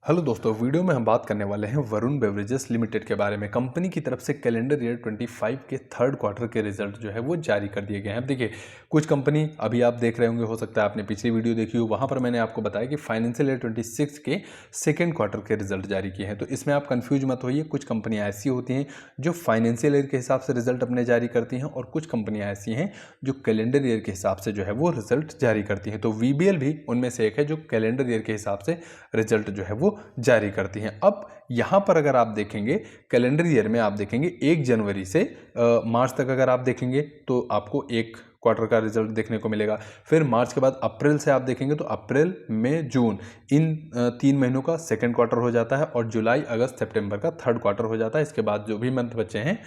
Hello दोस्तों, video में हम बात करने वाले हैं वरुण बेवरेजेस लिमिटेड के बारे में। कंपनी की तरफ से कैलेंडर ईयर 25 के थर्ड क्वार्टर के रिजल्ट जो है वो जारी कर दिए गए हैं। अब देखिए, कुछ कंपनी अभी आप देख रहे होंगे, हो सकता है आपने पिछली वीडियो देखी हो, वहाँ पर मैंने आपको बताया कि फाइनेंशियल ईयर 26 के सेकेंड क्वार्टर के रिजल्ट जारी किए हैं। तो इसमें आप कन्फ्यूज मत होइए। कुछ कंपनियाँ ऐसी होती हैं जो फाइनेंशियल ईयर के हिसाब से रिजल्ट अपने जारी करती हैं और कुछ कंपनियाँ ऐसी हैं जो कैलेंडर ईयर के हिसाब से जो है वो रिजल्ट जारी करती हैं। तो वीबीएल भी उनमें से एक है जो कैलेंडर ईयर के हिसाब से रिजल्ट जो है वो जारी करती हैं। अब यहाँ पर अगर आप देखेंगे कैलेंडर ईयर में, आप देखेंगे 1 जनवरी से मार्च तक अगर आप देखेंगे तो आपको एक क्वार्टर का रिजल्ट देखने को मिलेगा। फिर मार्च के बाद अप्रैल से आप देखेंगे तो अप्रैल मई जून इन 3 महीनों का सेकंड क्वार्टर हो जाता है और जुलाई अगस्त सितंबर का थर्ड क्वार्टर हो जाता है। इसके बाद जो भी मंथ बचे हैं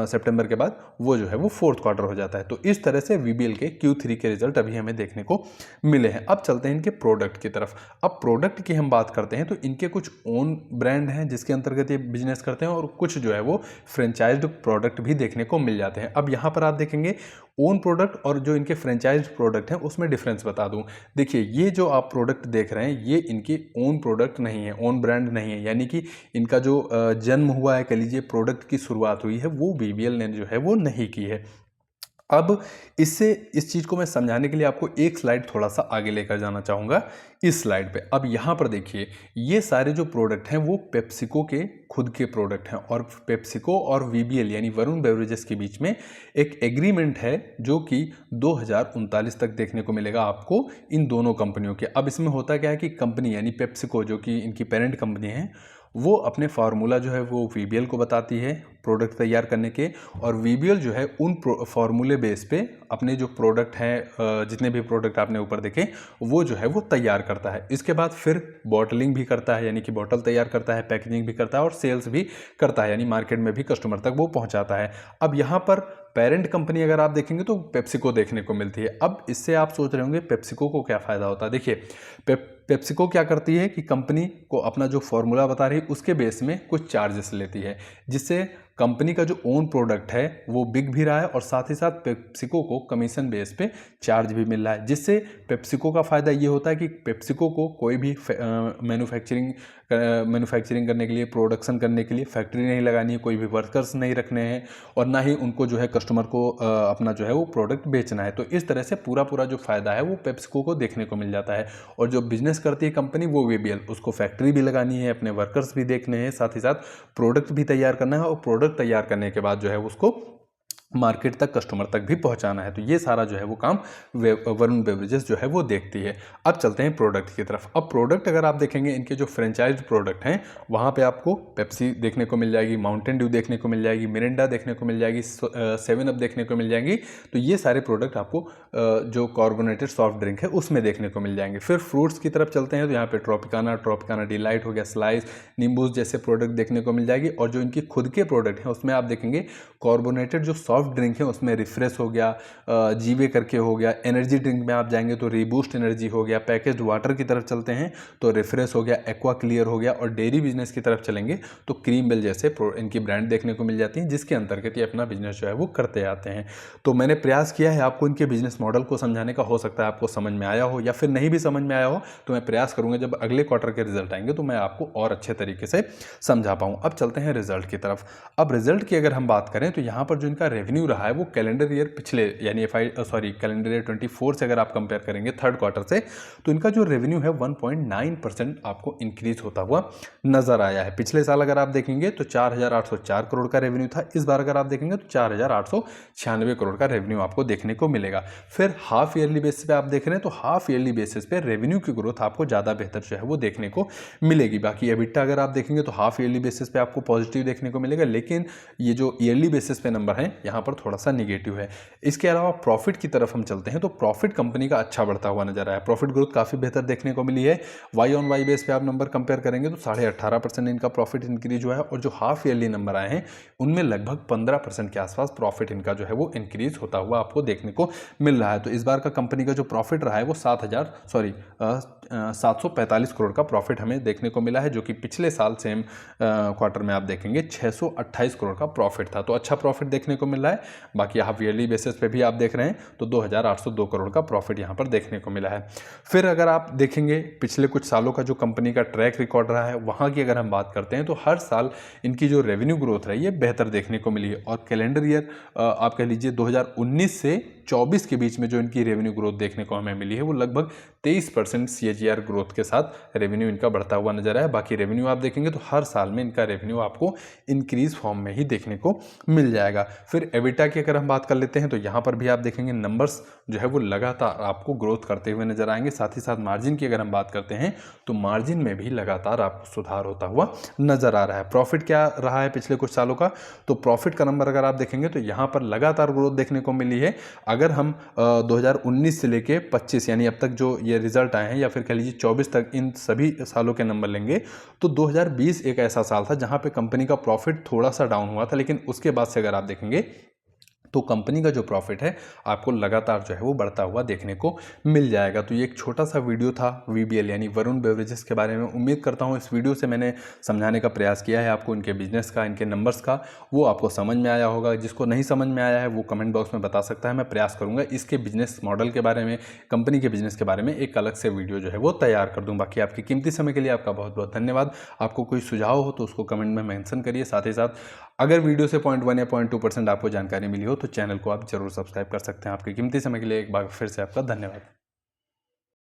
सितंबर के बाद वो जो है वो फोर्थ क्वार्टर हो जाता है। तो इस तरह से वीबीएल के Q3 के रिजल्ट अभी हमें देखने को मिले हैं। अब चलते हैं इनके प्रोडक्ट की तरफ। अब प्रोडक्ट की हम बात करते हैं तो इनके कुछ ओन ब्रांड हैं जिसके अंतर्गत ये बिजनेस करते हैं और कुछ जो है वो फ्रेंचाइज्ड प्रोडक्ट भी देखने को मिल जाते हैं। अब यहाँ पर आप देखेंगे ओन प्रोडक्ट और जो इनके फ्रेंचाइज्ड प्रोडक्ट हैं उसमें डिफरेंस बता दूं। देखिए, ये जो आप प्रोडक्ट देख रहे हैं ये इनके ओन प्रोडक्ट नहीं है, ओन ब्रांड नहीं है, यानी कि इनका जो जन्म हुआ है, कह लीजिए प्रोडक्ट की शुरुआत हुई है, वो बीबीएल ने जो है वो नहीं की है। अब इससे इस चीज़ को मैं समझाने के लिए आपको एक स्लाइड थोड़ा सा आगे लेकर जाना चाहूँगा। इस स्लाइड पे अब यहाँ पर देखिए, ये सारे जो प्रोडक्ट हैं वो पेप्सिको के खुद के प्रोडक्ट हैं और पेप्सिको और वीबीएल यानी वरुण बेवरेजेस के बीच में एक एग्रीमेंट है जो कि 2039 तक देखने को मिलेगा आपको इन दोनों कंपनियों के। अब इसमें होता क्या है कि कंपनी यानी पेप्सिको जो कि इनकी पेरेंट कंपनी है, वो अपने फार्मूला जो है वो वीबीएल को बताती है प्रोडक्ट तैयार करने के, और वीबीएल जो है उन फार्मूले बेस पे अपने जो प्रोडक्ट हैं, जितने भी प्रोडक्ट आपने ऊपर देखे, वो जो है वो तैयार करता है। इसके बाद फिर बॉटलिंग भी करता है, यानी कि बॉटल तैयार करता है, पैकेजिंग भी करता है और सेल्स भी करता है, यानी मार्केट में भी कस्टमर तक वो पहुंचाता है। अब यहाँ पर पेरेंट कंपनी अगर आप देखेंगे तो पेप्सिको देखने को मिलती है। अब इससे आप सोच रहे होंगे पेप्सिको को क्या फ़ायदा होता है। देखिए, पेप्सिको क्या करती है कि कंपनी को अपना जो फॉर्मूला बता रही है उसके बेस में कुछ चार्जेस लेती है, जिससे कंपनी का जो ओन प्रोडक्ट है वो बिक भी रहा है और साथ ही साथ पेप्सिको को कमीशन बेस पे चार्ज भी मिल रहा है, जिससे पेप्सिको का फ़ायदा ये होता है कि पेप्सिको को कोई भी मैन्युफैक्चरिंग करने के लिए, प्रोडक्शन करने के लिए फैक्ट्री नहीं लगानी है, कोई भी वर्कर्स नहीं रखने हैं और ना ही उनको जो है कस्टमर को अपना जो है वो प्रोडक्ट बेचना है। तो इस तरह से पूरा जो फ़ायदा है वो पेप्सिको को देखने को मिल जाता है। और जो बिजनेस करती है कंपनी वो वीबीएल, उसको फैक्ट्री भी लगानी है, अपने वर्कर्स भी देखने हैं, साथ ही साथ प्रोडक्ट भी तैयार करना है और प्रोडक्ट तैयार करने के बाद जो है उसको मार्केट तक, कस्टमर तक भी पहुंचाना है। तो ये सारा जो है वो काम वरुण बेवरेजेस जो है वो देखती है। अब चलते हैं प्रोडक्ट की तरफ। अब प्रोडक्ट अगर आप देखेंगे, इनके जो फ्रेंचाइज्ड प्रोडक्ट हैं वहाँ पे आपको पेप्सी देखने को मिल जाएगी, माउंटेन ड्यू देखने को मिल जाएगी, मिरिंडा देखने को मिल जाएगी, 7 अप देखने को मिल जाएंगी। तो ये सारे प्रोडक्ट आपको जो कार्बोनेटेड सॉफ्ट ड्रिंक है उसमें देखने को मिल जाएंगे। फिर फ्रूट्स की तरफ चलते हैं तो यहाँ पे ट्रॉपिकाना डिलाइट हो गया, स्लाइस, नींबूज जैसे प्रोडक्ट देखने को मिल जाएगी। और जो इनकी खुद के प्रोडक्ट हैं उसमें आप देखेंगे कार्बोनेटेड जो सॉफ्ट ड्रिंक है उसमें रिफ्रेश हो गया, जीवे करके हो गया, एनर्जी ड्रिंक में आप जाएंगे तो रीबूस्ट एनर्जी हो गया, पैकेज्ड वाटर की तरफ चलते हैं तो रिफ्रेश हो गया, एक्वा क्लियर हो गया, और डेयरी बिजनेस की तरफ चलेंगे तो क्रीम बेल जैसे इनकी ब्रांड देखने को मिल जाती हैं, जिसके अंतर्गत ये अपना बिजनेस जो है वो करते आते हैं। तो मैंने प्रयास किया है आपको इनके बिजनेस मॉडल को समझाने का। हो सकता है आपको समझ में आया हो या फिर नहीं भी समझ में आया हो, तो मैं प्रयास करूंगा जब अगले क्वार्टर के रिजल्ट आएंगे तो मैं आपको और अच्छे तरीके से समझा पाऊँ। अब चलते हैं रिजल्ट की तरफ। अब रिजल्ट की अगर हम बात करें तो यहाँ पर जो इनका रेवेन्यू रहा है वो कैलेंडर ईयर पिछले यानी कैलेंडर ईयर 24 से अगर आप कंपेयर करेंगे थर्ड क्वार्टर से, तो इनका जो रेवेन्यू है 1.9% आपको इंक्रीज होता हुआ नजर आया है। पिछले साल अगर आप देखेंगे तो 4,804 करोड़ का रेवेन्यू था, इस बार अगर आप देखेंगे तो 4,896 करोड़ का रेवेन्यू आपको देखने को मिलेगा। फिर हाफ ईयरली बेसिस पे आप देख रहे हैं तो हाफ ईयरली बेसिस पे रेवेन्यू की ग्रोथ आपको ज़्यादा बेहतर जो है वो देखने को मिलेगी। बाकी एबिटा अगर आप देखेंगे तो हाफ ईयरली बेसिस पे आपको पॉजिटिव देखने को मिलेगा, लेकिन ये जो ईयरली बेसिस पे नंबर है यहाँ पर थोड़ा सा निगेटिव है। इसके अलावा प्रॉफिट की तरफ हम चलते हैं तो प्रॉफिट कंपनी का अच्छा बढ़ता हुआ नजर आया, प्रॉफिट ग्रोथ काफ़ी बेहतर देखने को मिली है। वाई ऑन वाई बेस पे आप नंबर कंपेयर करेंगे तो 18.5% इनका प्रॉफिट इंक्रीज हुआ है और जो हाफ ईयरली नंबर आए हैं उनमें लगभग 15% के आसपास प्रॉफिट इनका जो है वो इंक्रीज होता हुआ आपको देखने को मिल रहा है। तो इस बार का कंपनी का जो प्रॉफिट रहा है वो 745 करोड़ का प्रॉफिट हमें देखने को मिला है, जो कि पिछले साल सेम क्वार्टर में आप देखेंगे 628 करोड़ का प्रॉफिट था। तो अच्छा प्रॉफिट देखने को मिल रहा है। बाकी हाफ ईयरली बेसिस पे भी आप देख रहे हैं तो 2802 करोड़ का प्रॉफिट यहाँ पर देखने को मिला है। फिर अगर आप देखेंगे पिछले कुछ सालों का जो कंपनी का ट्रैक रिकॉर्ड रहा है वहाँ की अगर हम बात करते हैं तो हर साल इनकी जो रेवेन्यू ग्रोथ रही है बेहतर देखने को मिली है। और कैलेंडर ईयर आप कह लीजिए 2019 से 24 के बीच में जो इनकी रेवेन्यू ग्रोथ देखने को हमें मिली है वो लगभग 23% CAGR ग्रोथ के साथ रेवेन्यू इनका बढ़ता हुआ नजर आया। बाकी रेवेन्यू आप देखेंगे तो हर साल में इनका रेवेन्यू आपको इंक्रीज फॉर्म में ही देखने को मिल जाएगा। फिर एबिटा की अगर हम बात कर लेते हैं तो यहाँ पर भी आप देखेंगे नंबर्स जो है वो लगातार आपको ग्रोथ करते हुए नजर आएंगे। साथ ही साथ मार्जिन की अगर हम बात करते हैं तो मार्जिन में भी लगातार आपको सुधार होता हुआ नजर आ रहा है। प्रॉफिट क्या रहा है पिछले कुछ सालों का, तो प्रॉफिट का नंबर अगर आप देखेंगे तो यहाँ पर लगातार ग्रोथ देखने को मिली है। अगर हम 2019 से लेके 25 यानी अब तक जो ये रिजल्ट आए हैं या फिर कह लीजिए 24 तक इन सभी सालों के नंबर लेंगे तो 2020 एक ऐसा साल था जहां पे कंपनी का प्रॉफिट थोड़ा सा डाउन हुआ था, लेकिन उसके बाद से अगर आप देखेंगे तो कंपनी का जो प्रॉफिट है आपको लगातार जो है वो बढ़ता हुआ देखने को मिल जाएगा। तो ये एक छोटा सा वीडियो था VBL यानी वरुण बेवरेजेस के बारे में। उम्मीद करता हूँ इस वीडियो से मैंने समझाने का प्रयास किया है आपको, इनके बिजनेस का, इनके नंबर्स का, वो आपको समझ में आया होगा। जिसको नहीं समझ में आया है वो कमेंट बॉक्स में बता सकता है। मैं प्रयास करूँगा इसके बिजनेस मॉडल के बारे में, कंपनी के बिजनेस के बारे में एक अलग से वीडियो जो है वो तैयार कर दूँ। बाकी आपके कीमती समय के लिए आपका बहुत बहुत धन्यवाद। आपको कोई सुझाव हो तो उसको कमेंट में मेंशन करिए। साथ ही साथ अगर वीडियो से 0.1 या 0.2% आपको जानकारी मिली हो तो चैनल को आप जरूर सब्सक्राइब कर सकते हैं। आपके कीमती समय के लिए एक बार फिर से आपका धन्यवाद।